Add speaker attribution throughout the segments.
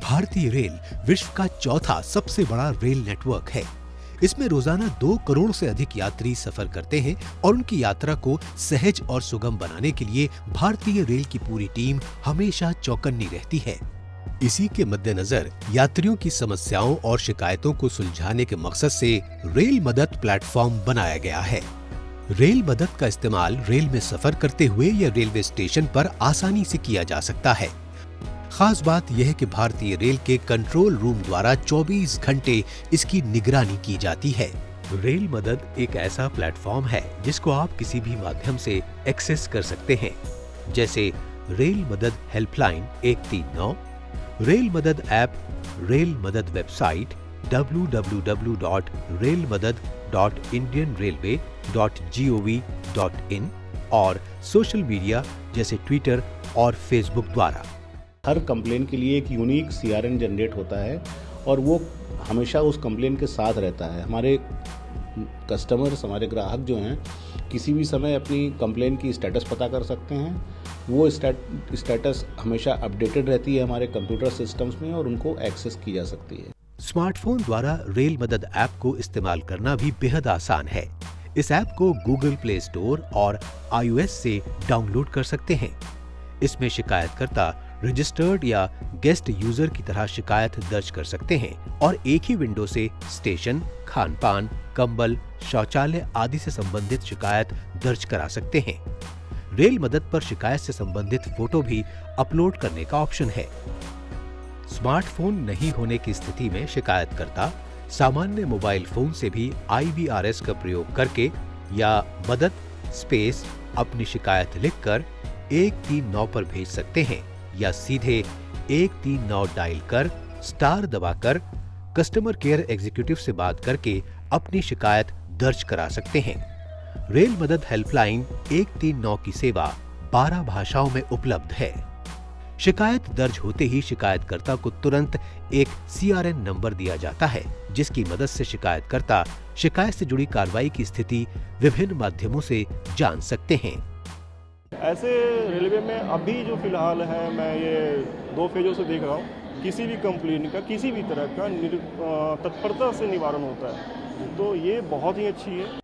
Speaker 1: भारतीय रेल विश्व का चौथा सबसे बड़ा रेल नेटवर्क है। इसमें रोजाना 2 करोड़ से अधिक यात्री सफर करते हैं और उनकी यात्रा को सहज और सुगम बनाने के लिए भारतीय रेल की पूरी टीम हमेशा चौकन्नी रहती है। इसी के मद्देनजर यात्रियों की समस्याओं और शिकायतों को सुलझाने के मकसद से रेल मदद प्लेटफॉर्म बनाया गया है। रेल मदद का इस्तेमाल रेल में सफर करते हुए या रेलवे स्टेशन पर आसानी से किया जा सकता है। खास बात यह है कि भारतीय रेल के कंट्रोल रूम द्वारा 24 घंटे इसकी निगरानी की जाती है। रेल मदद एक ऐसा प्लेटफॉर्म है जिसको आप किसी भी माध्यम से एक्सेस कर सकते हैं, जैसे रेल मदद हेल्पलाइन 139, रेल मदद ऐप, रेल मदद वेबसाइट www.railmadad.indianrailway.gov.in और सोशल मीडिया जैसे ट्विटर और फेसबुक द्वारा।
Speaker 2: हर कंप्लेन के लिए एक यूनिक सीआरएन जनरेट होता है और वो हमेशा उस कंप्लेन के साथ रहता है। हमारे कस्टमर्स, हमारे ग्राहक जो हैं, किसी भी समय अपनी कंप्लेन की स्टेटस पता कर सकते हैं। वो स्टेटस हमेशा अपडेटेड रहती है हमारे कंप्यूटर सिस्टम्स में और उनको एक्सेस की जा सकती है।
Speaker 1: स्मार्टफोन द्वारा रेल मदद ऐप को इस्तेमाल करना भी बेहद आसान है। इस ऐप को गूगल प्ले स्टोर और iOS से डाउनलोड कर सकते हैं। इसमें शिकायतकर्ता रजिस्टर्ड या गेस्ट यूजर की तरह शिकायत दर्ज कर सकते हैं और एक ही विंडो से स्टेशन, खान-पान, कंबल, शौचालय आदि से संबंधित शिकायत दर्ज करा सकते हैं। रेल मदद पर शिकायत से संबंधित फोटो भी अपलोड करने का ऑप्शन है। स्मार्टफोन नहीं होने की स्थिति में शिकायतकर्ता सामान्य मोबाइल फोन से भी IVRS का प्रयोग करके या मदद स्पेस अपनी शिकायत लिखकर 139 पर भेज सकते हैं या सीधे 139 डायल कर स्टार दबाकर कस्टमर केयर एग्जीक्यूटिव से बात करके अपनी शिकायत दर्ज करा सकते हैं। रेल मदद हेल्पलाइन 139 की सेवा 12 भाषाओं में उपलब्ध है। शिकायत दर्ज होते ही शिकायतकर्ता को तुरंत एक CRN नंबर दिया जाता है, जिसकी मदद से शिकायतकर्ता शिकायत से जुड़ी कार्रवाई की स्थिति विभिन्न माध्यमों से जान सकते हैं।
Speaker 3: ऐसे रेलवे में अभी जो फिलहाल है, मैं ये 2 फेजों से देख रहा हूँ, किसी भी कंप्लेन का किसी भी तरह का तत्परता से निवारण होता है, तो ये बहुत ही अच्छी है।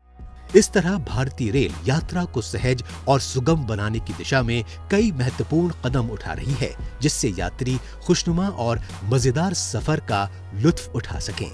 Speaker 1: इस तरह भारतीय रेल यात्रा को सहज और सुगम बनाने की दिशा में कई महत्वपूर्ण कदम उठा रही है, जिससे यात्री खुशनुमा और मजेदार सफर का लुत्फ उठा सकें।